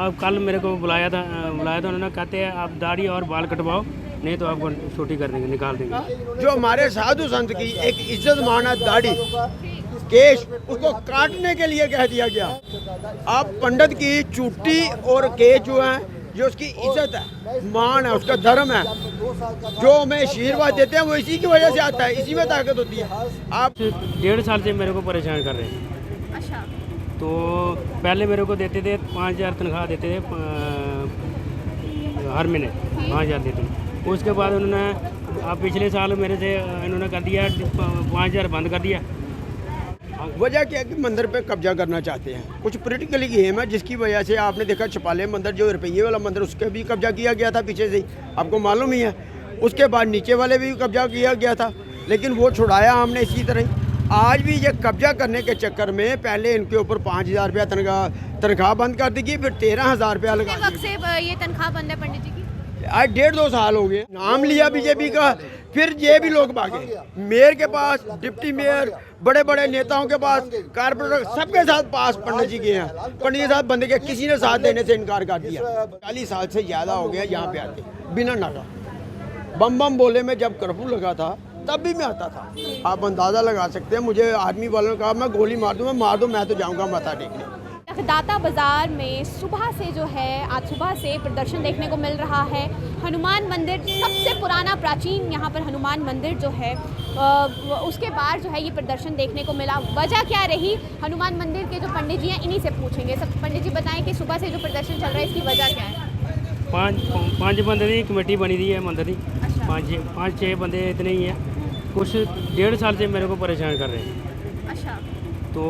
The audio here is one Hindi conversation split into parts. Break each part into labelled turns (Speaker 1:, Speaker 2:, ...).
Speaker 1: अब कल मेरे को बुलाया था उन्होंने, कहते हैं आप दाढ़ी और बाल कटवाओ, नहीं तो आपको छोटी कर देंगे, निकाल देंगे।
Speaker 2: जो हमारे साधु संत की एक इज्जत माना दाढ़ी केश, उसको काटने के लिए कह दिया गया। अब पंडित की चुट्टी और केश जो है, जो उसकी इज्जत है, मान है, उसका धर्म है, जो हमें आशीर्वाद देते हैं वो इसी की वजह से आता है, इसी में ताकत होती है। आप
Speaker 1: 1.5 साल से मेरे को परेशान कर रहे हैं।
Speaker 3: अच्छा।
Speaker 1: तो पहले मेरे को देते थे 5,000 तनख्वाह देते थे हर महीने 5,000 देते थे। उसके बाद उन्होंने अब पिछले साल मेरे से इन्होंने कर दिया 5,000 बंद कर दिया।
Speaker 2: वजह क्या है कि मंदिर पे कब्जा करना चाहते हैं, कुछ पॉलिटिकली गेम है, जिसकी वजह से आपने देखा छपाले मंदिर जो रुपये वाला मंदिर, उसके भी कब्जा किया गया था पीछे से ही, आपको मालूम ही है। उसके बाद नीचे वाले भी कब्जा किया गया था, लेकिन वो छुड़ाया हमने इसी तरह ही। आज भी ये कब्जा करने के चक्कर में पहले इनके ऊपर 5,000 रुपया तनख्वाह बंद कर दी गई, फिर 13,000 रुपया लगा
Speaker 3: कितने वक्त से ये तनख्वाह बंद है पंडित जी की?
Speaker 2: आज 1.5-2 साल हो गए। नाम लिया बीजेपी का, फिर ये भी लोग भागे मेयर के पास, डिप्टी मेयर, बड़े बड़े नेताओं के पास, कारपोरेटर, सबके साथ पास पंडित जी गए हैं। पंडित जी साहब बंदे के, किसी ने साथ देने से इनकार कर दिया। 40 साल से ज़्यादा हो गया यहाँ पे आते बिना नाका। बम बम बोले में जब कर्फ्यू लगा था तब भी मैं आता था। आप अंदाज़ा लगा सकते हैं, मुझे आर्मी वालों ने कहा मैं गोली मार दूँ, मैं तो जाऊँगा माथा टेकने।
Speaker 3: दाता बाज़ार में सुबह से जो है, आज सुबह से प्रदर्शन देखने को मिल रहा है। हनुमान मंदिर सबसे पुराना प्राचीन यहाँ पर हनुमान मंदिर जो है, उसके बाहर जो है ये प्रदर्शन देखने को मिला। वजह क्या रही, हनुमान मंदिर के जो पंडित जी हैं इन्हीं से पूछेंगे। सब पंडित जी बताएं कि सुबह से जो प्रदर्शन चल रहा है इसकी वजह क्या है?
Speaker 1: पाँच बंदे की कमेटी बनी थी है मंदिर की।
Speaker 3: अच्छा।
Speaker 1: 5-6 बंदे इतने ही हैं। कुछ 1.5 साल से मेरे को परेशान कर रहे हैं।
Speaker 3: अच्छा।
Speaker 1: तो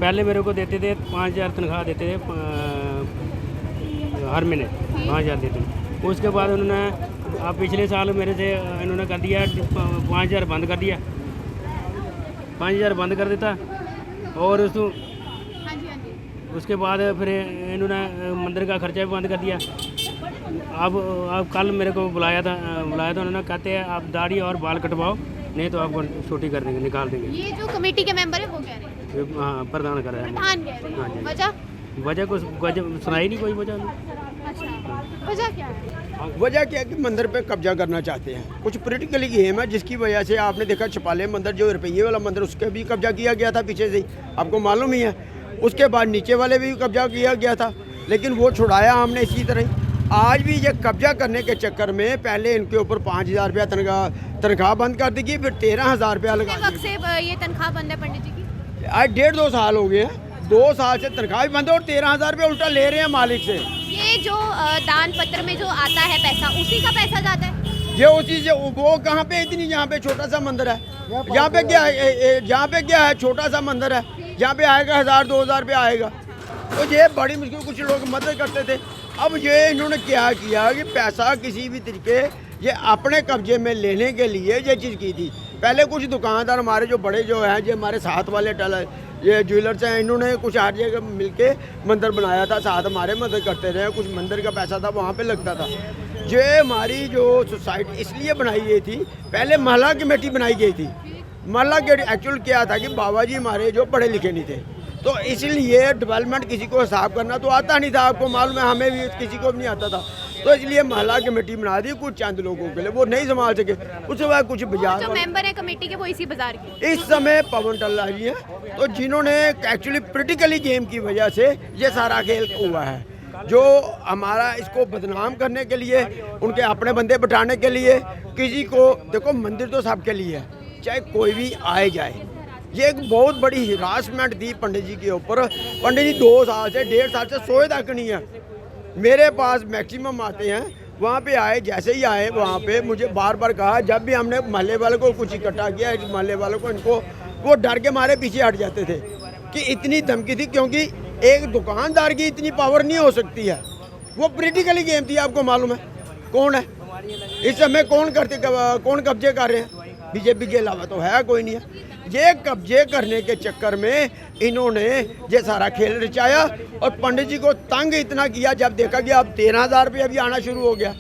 Speaker 1: पहले मेरे को देते थे 5,000 तनख्वाह देते थे हर महीने 5,000 देते थे। उसके बाद उन्होंने अब पिछले साल मेरे से इन्होंने कर दिया 5,000 बंद कर दिया। 5,000 बंद कर देता और उसके बाद फिर इन्होंने मंदिर का खर्चा भी बंद कर दिया। अब कल मेरे को बुलाया था उन्होंने, कहते हैं आप दाढ़ी और बाल कटवाओ, नहीं तो आपको छोटी कर देंगे, निकाल देंगे।
Speaker 3: ये जो कमेटी के मेंबर है वो कह रहे हैं?
Speaker 1: हाँ, प्रधान कर रहा है।
Speaker 3: प्रधान कह रहे हैं। वजह
Speaker 1: कुछ सुनाई नहीं कोई वजह नहीं।
Speaker 3: अच्छा, वजह क्या है?
Speaker 2: वजह क्या है कि मंदिर पे कब्जा करना चाहते हैं, कुछ पॉलिटिकली गेम है, जिसकी वजह से आपने देखा छपाले मंदिर जो रुपये वाला मंदिर, उसके भी कब्जा किया गया था पीछे से ही, आपको मालूम ही है। उसके बाद नीचे वाले भी कब्जा किया गया था, लेकिन वो छुड़ाया हमने इसी तरह ही। आज भी ये कब्जा करने के चक्कर में पहले इनके ऊपर 5,000 रुपया तनख्वाह बंद कर दी गई, फिर 13,000 रुपया लगा।
Speaker 3: कितने वक्त से ये तनख्वाह बंद है पंडित जी की?
Speaker 2: आज 1.5-2 साल हो गए हैं। 2 साल से तनख्वाह भी बंद है और 13,000 रुपया उल्टा ले रहे हैं मालिक से।
Speaker 3: ये जो दान पत्र में जो आता है पैसा, उसी का पैसा जाता है?
Speaker 2: ये उसी से, वो कहाँ पे इतनी, यहाँ पे छोटा सा मंदिर है, यहाँ पे क्या है, यहाँ पे क्या है, छोटा सा मंदिर है, यहाँ पे आएगा 1,000-2,000 रुपया आएगा। तो ये बड़ी मुश्किल कुछ लोग मदद करते थे। अब ये इन्होंने क्या किया कि पैसा किसी भी तरीके ये अपने कब्जे में लेने के लिए ये चीज़ की थी। पहले कुछ दुकानदार हमारे जो बड़े जो हैं, जो हमारे साथ वाले ये ज्वेलर्स हैं, इन्होंने कुछ हर जगह मिलके मंदिर बनाया था, साथ हमारे मदद करते रहे। कुछ मंदिर का पैसा था वहाँ पे लगता था। ये हमारी जो सोसाइटी इसलिए बनाई गई थी, पहले महला कमेटी बनाई गई थी। महला के एक्चुअल क्या था कि बाबा जी हमारे जो पढ़े लिखे नहीं थे, तो इसलिए डेवलपमेंट किसी को हिसाब करना तो आता नहीं था, आपको मालूम है, हमें भी किसी को भी नहीं आता था। तो इसलिए महला कमेटी बना दी कुछ चंद लोगों के लिए, वो नहीं संभाल सके। उसके बाद कुछ बाजार
Speaker 3: जो मेंबर है कमेटी के वो इसी बाजार के
Speaker 2: इस समय पवन टल्ला जी हैं, तो जिन्होंने एक्चुअली पॉलिटिकली गेम की वजह से ये सारा खेल हुआ है, जो हमारा इसको बदनाम करने के लिए, उनके अपने बंदे बिठाने के लिए। किसी को देखो, मंदिर तो सबके लिए है, चाहे कोई भी आए जाए। ये एक बहुत बड़ी हिरासमेंट थी पंडित जी के ऊपर। पंडित जी 2 साल से 1.5 साल से सोए तक नहीं है। मेरे पास मैक्सिमम आते हैं, वहाँ पे आए, जैसे ही आए वहाँ पे मुझे बार बार कहा, जब भी हमने मोहल्ले वालों को कुछ इकट्ठा किया, इस मोहल्ले वालों को, इनको वो डर के मारे पीछे हट जाते थे कि इतनी धमकी थी, क्योंकि एक दुकानदार की इतनी पावर नहीं हो सकती है। वो पॉलिटिकली गेम थी, आपको मालूम है कौन है इस समय, कौन कब्जे कर रहे हैं। बीजेपी के अलावा तो है कोई नहीं है। ये कब्जे करने के चक्कर में इन्होंने ये सारा खेल रचाया और पंडित जी को तंग इतना किया, जब देखा कि अब 13,000 रुपया भी आना शुरू हो गया।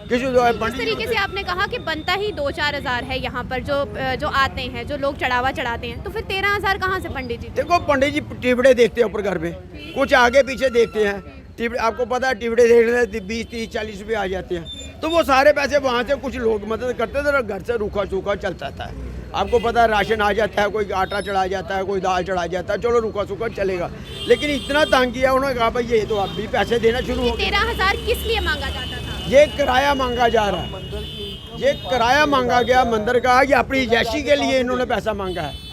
Speaker 2: किसी
Speaker 3: इस तरीके से आपने कहा कि बनता ही 2-4 हज़ार है यहाँ पर जो आते हैं, जो लोग चढ़ावा चढ़ाते हैं, तो फिर 13,000 कहाँ से पंडित जी?
Speaker 2: देखो, पंडित जी टिबड़े देखते हैं ऊपर घर पे, कुछ आगे पीछे देखते हैं। आपको पता है टिबड़े देखने 20-30-40 रुपये आ जाते हैं, तो वो सारे पैसे वहाँ से कुछ लोग मदद करते थे और घर से रूखा सूखा चलता था। आपको पता है राशन आ जाता है, कोई आटा चढ़ा जाता है, कोई दाल चढ़ा जाता है, चलो रूखा सूखा चलेगा। लेकिन इतना तंग किया उन्होंने, कहा भाई ये तो आप भी पैसे देना शुरू हो गए।
Speaker 3: 13,000 किस लिए मांगा जाता था?
Speaker 2: ये किराया मांगा जा रहा है, ये किराया मांगा गया मंदिर का, ये अपनी जैशी के लिए इन्होंने पैसा मांगा है।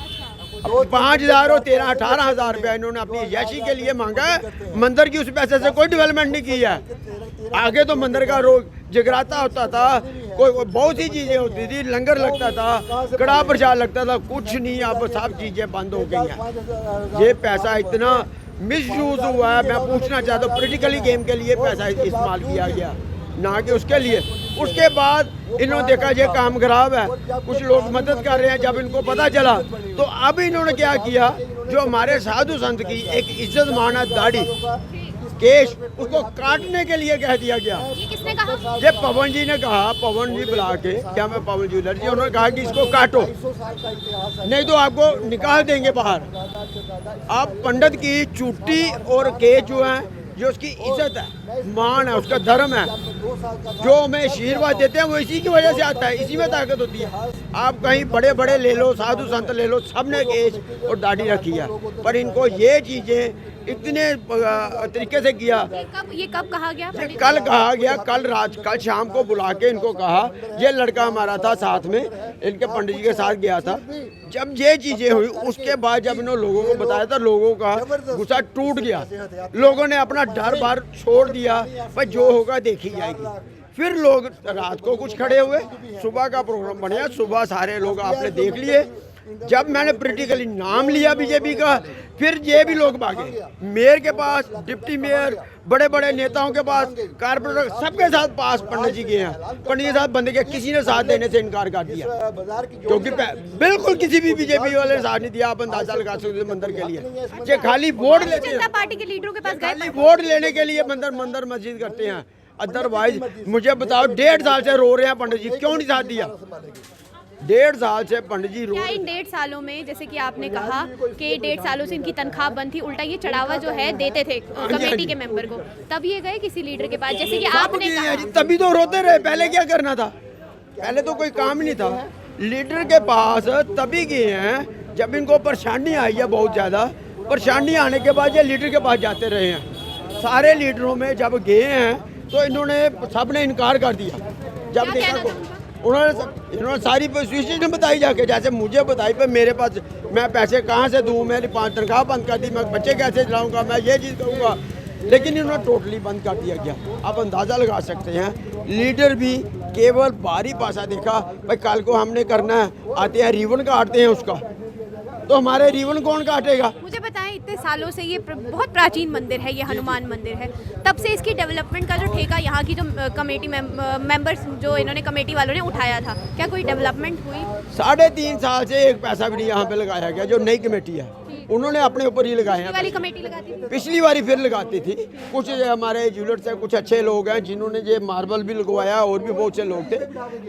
Speaker 2: 5,000 और 13-18,000 रुपया इन्होंने अपनी जैशी के लिए मांगा है। मंदिर की उस पैसे से कोई डेवलपमेंट नहीं की है। आगे तो मंदिर का रोज जगराता होता था, कोई बहुत सी चीजें होती थी, लंगर लगता था, कड़ा प्रसाद लगता था, कुछ नहीं, अब सब चीजें बंद हो गई हैं। ये पैसा इतना मिसयूज हुआ है, मैं पूछना चाहता हूँ, पॉलिटिकली गेम के लिए पैसा इस्तेमाल किया गया, ना कि उसके लिए। उसके बाद इन्होंने देखा ये काम खराब है, कुछ लोग मदद कर रहे हैं, जब इनको पता चला तो अब इन्होंने क्या किया, जो हमारे साधु संत की एक इज्जत माना दाढ़ी केश, उसको काटने के लिए कह दिया गया।
Speaker 3: ये किसने कहा?
Speaker 2: ये पवन जी ने कहा, पवन जी बुला के, क्या मैं पवन ज्वेलर जी, उन्होंने कहा कि इसको काटो नहीं तो आपको निकाल देंगे बाहर। आप पंडित की चुट्टी और केश जो है, जो उसकी इज्जत है, मान है, उसका धर्म है, जो हमें आशीर्वाद देते हैं वो इसी की वजह से आता है, इसी में ताकत होती है। आप कहीं बड़े बड़े ले लो, साधु संत ले लो, सब ने केश और दाढ़ी रखी है, पर इनको ये चीज़ें इतने तरीके से किया।
Speaker 3: ये कब कहा गया?
Speaker 2: ये कल कहा गया, कल शाम को बुला के इनको कहा, ये लड़का हमारा था साथ में, इनके पंडित जी के साथ गया था। जब ये चीज़ें हुई उसके बाद जब इन्होंने लोगों को बताया था, लोगों का गुस्सा टूट गया, लोगों ने अपना डर बार छोड़ दिया, भाई जो होगा देखी जाएगी। फिर लोग रात को कुछ खड़े हुए, सुबह का प्रोग्राम बना, सुबह सारे लोग आपने देख लिए। जब मैंने पॉलिटिकली नाम लिया बीजेपी का, फिर ये भी लोग भागे, मेयर के पास, डिप्टी मेयर, बड़े बड़े नेताओं के पास, कारपोरेटर, सबके साथ पास पंडित जी गए हैं। पंडित जी साथ बंदे के किसी ने साथ देने से इनकार कर दिया, क्योंकि बिल्कुल किसी भी बीजेपी वाले ने साथ नहीं दिया। आप अंदाजा लगा सकते हैं मंदिर के लिए, ये खाली वोट लेते हैं,
Speaker 3: पार्टी के लीडरों के पास
Speaker 2: खाली वोट लेने के लिए मंदिर मस्जिद करते हैं। अदरवाइज मुझे बताओ, 1.5 साल से रो रहे हैं पंडित जी, क्यों नहीं साथ दिया? 1.5 साल से पंडित जी रो।
Speaker 3: क्या इन 1.5 सालों में, जैसे कि आपने कहा कि 1.5 सालों से इनकी तनख्वाह बंद थी, उल्टा ये चढ़ावा जो है देते थे कमेटी के मेंबर को, तब ये गए किसी लीडर के पास, जैसे कि आपने कहा?
Speaker 2: तभी तो रोते रहे, पहले क्या करना था? पहले तो कोई काम नहीं था। लीडर के पास तभी गए हैं जब इनको परेशानी आई है, बहुत ज़्यादा परेशानी आने के बाद ये लीडर के पास जाते रहे हैं। सारे लीडरों में जब गए हैं तो इन्होंने सब ने इनकार कर दिया। जब देखा इन्होंने सारी सिचुएशन बताई जाके, जैसे मुझे बताई, पर मेरे पास मैं पैसे कहाँ से दूँ, मेरी 5 तनख्वाह बंद कर दी, मैं बच्चे कैसे चलाऊँगा, मैं ये चीज़ करूँगा, लेकिन इन्होंने टोटली बंद कर दिया गया। आप अंदाज़ा लगा सकते हैं, लीडर भी केवल बाहरी पासा देखा, भाई कल को हमने करना है, आते हैं रिबन काटते हैं उसका, तो हमारे रिबन कौन काटेगा?
Speaker 3: मुझे बताएं, इतने सालों से ये बहुत प्राचीन मंदिर है, ये हनुमान मंदिर है, तब से इसकी डेवलपमेंट का जो ठेका यहाँ की जो कमेटी मेंबर्स, जो इन्होंने कमेटी वालों ने उठाया था, क्या कोई डेवलपमेंट हुई?
Speaker 2: 3.5 साल से एक पैसा भी नहीं यहाँ पे लगाया गया। जो नई कमेटी है उन्होंने अपने ऊपर ही लगाए हैं।
Speaker 3: वाली कमेटी लगाती थी,
Speaker 2: पिछली बारी फिर लगाती थी। कुछ हमारे ज्वेलर्स हैं, कुछ अच्छे लोग हैं जिन्होंने ये मार्बल भी लगवाया, और भी बहुत से लोग थे।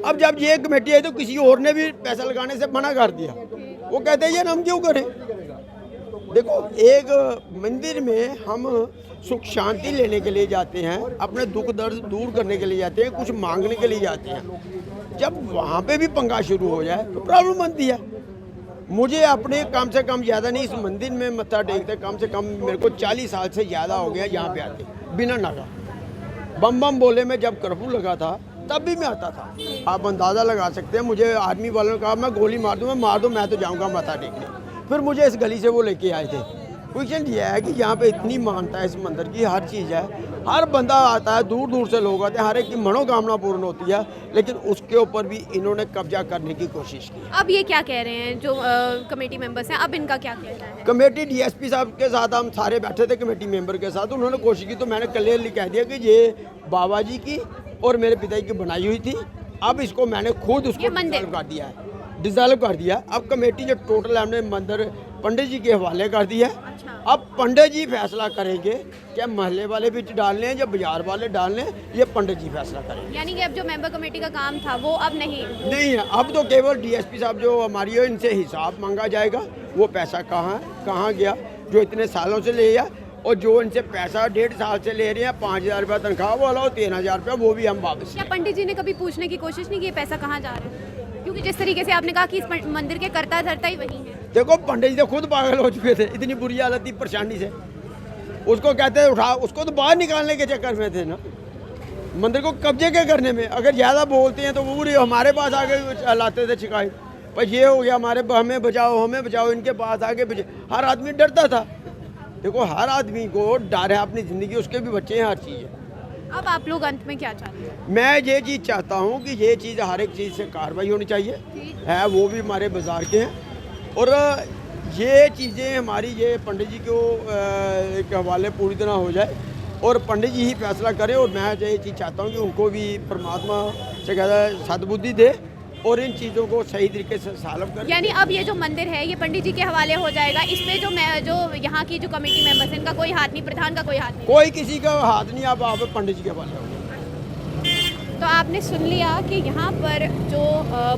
Speaker 2: अब जब ये कमेटी आई तो किसी और ने भी पैसा लगाने से मना कर दिया। वो कहते हैं ये हम क्यों करें? देखो, एक मंदिर में हम सुख शांति लेने के लिए जाते हैं, अपने दुख दर्द दूर करने के लिए जाते हैं, कुछ मांगने के लिए जाते हैं। जब वहाँ पे भी पंगा शुरू हो जाए तो प्रॉब्लम बनती है। मुझे अपने कम से कम ज़्यादा नहीं, इस मंदिर में मत्था टेकते कम से कम मेरे को 40 साल से ज़्यादा हो गया यहाँ पे आते, बिना नागा। बम बम बोले में जब कर्फ्यू लगा था तब भी मैं आता था। आप अंदाज़ा लगा सकते हैं, मुझे आर्मी वालों ने कहा मैं गोली मार दूँ, मैं तो जाऊँगा मत्था टेकने। फिर मुझे इस गली से वो लेके आए थे। क्वेश्चन ये है कि यहाँ पे इतनी मानता है इस मंदिर की, हर चीज़ है, हर बंदा आता है, दूर दूर से लोग आते हैं, हर एक की मनोकामना पूर्ण होती है, लेकिन उसके ऊपर भी इन्होंने कब्जा करने की कोशिश की।
Speaker 3: अब ये क्या कह रहे हैं जो कमेटी मेंबर्स हैं, अब इनका क्या कहना है?
Speaker 2: कमेटी डीएसपी साहब के साथ हम सारे बैठे थे, कमेटी मेंबर के साथ, उन्होंने कोशिश की, तो मैंने क्लियरली कह दिया कि ये बाबा जी की और मेरे पिताजी की बनाई हुई थी। अब इसको मैंने खुद उसको डिसॉल्व कर दिया है, डिसॉल्व कर दिया। अब कमेटी जो टोटल हमने मंदिर पंडित जी के हवाले कर दिया। अब पंडित जी फैसला करेंगे क्या मोहल्ले वाले भी डालने हैं या बाजार वाले डालने हैं, ये पंडित जी फैसला करेंगे।
Speaker 3: यानी कि अब जो मेंबर कमेटी का काम था वो अब नहीं
Speaker 2: है, अब तो केवल डीएसपी साहब जो हमारी है, इनसे हिसाब मांगा जाएगा, वो पैसा कहाँ है, कहाँ गया, जो इतने सालों से ले गया। और जो इनसे पैसा 1.5 साल से ले रहे हैं 5,000 रुपया तनख्वाह वाला और 3,000 रुपया वो भी हम वापस।
Speaker 3: क्या पंडित जी ने कभी पूछने की कोशिश नहीं की ये पैसा कहाँ जा रहा है? क्योंकि जिस तरीके से आपने कहा कि इस मंदिर के कर्ता धर्ता ही वही है।
Speaker 2: देखो पंडित जी तो खुद पागल हो चुके थे, इतनी बुरी हालत थी परेशानी से। उसको कहते हैं उठा, उसको तो बाहर निकालने के चक्कर में थे ना, मंदिर को कब्जे के करने में। अगर ज़्यादा बोलते हैं तो वो पूरी हमारे पास आके लाते थे शिकायत, पर ये हो गया हमारे हमें बचाओ, इनके पास आगे हर आदमी डरता था। देखो हर आदमी को डर है अपनी ज़िंदगी, उसके भी बच्चे हैं, हर चीज़ है।
Speaker 3: अब आप लोग अंत में क्या चाहते हैं?
Speaker 2: मैं ये चीज़ चाहता हूँ कि ये चीज़ हर एक चीज़ से कार्रवाई होनी चाहिए है, वो भी हमारे बाज़ार के हैं। और ये चीज़ें हमारी ये पंडित जी को एक हवाले पूरी तरह हो जाए और पंडित जी ही फैसला करें। और मैं ये चीज़ चाहता हूँ कि उनको भी परमात्मा से कहता है सद्बुद्धि दे और इन चीज़ों को सही तरीके से सॉल्व करें।
Speaker 3: यानी अब ये जो मंदिर है ये पंडित जी के हवाले हो जाएगा, इसमें जो यहाँ की जो कमेटी मेंबर्स हैं इनका कोई हाथ नहीं, प्रधान का कोई हाथ नहीं,
Speaker 2: कोई किसी का हाथ नहीं, अब आप पंडित जी के हवाले हो।
Speaker 3: तो आपने सुन लिया कि यहाँ पर जो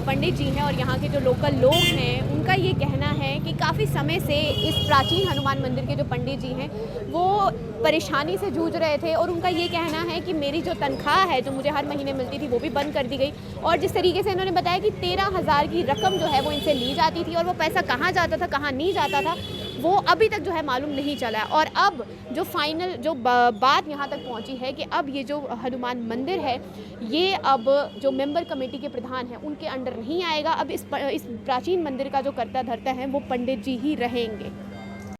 Speaker 3: पंडित जी हैं और यहाँ के जो लोकल लोग हैं उनका ये कहना है कि काफ़ी समय से इस प्राचीन हनुमान मंदिर के जो पंडित जी हैं वो परेशानी से जूझ रहे थे। और उनका ये कहना है कि मेरी जो तनख्वाह है जो मुझे हर महीने मिलती थी वो भी बंद कर दी गई। और जिस तरीके से इन्होंने बताया कि 13,000 की रकम जो है वो इनसे ली जाती थी और वो पैसा कहाँ जाता था कहाँ नहीं जाता था वो अभी तक जो है मालूम नहीं चला। और अब जो फाइनल जो बात यहाँ तक पहुँची है कि अब ये जो हनुमान मंदिर है ये अब जो मेंबर कमेटी के प्रधान हैं उनके अंडर नहीं आएगा। अब इस प्राचीन मंदिर का जो कर्ता धर्ता है वो पंडित जी ही रहेंगे।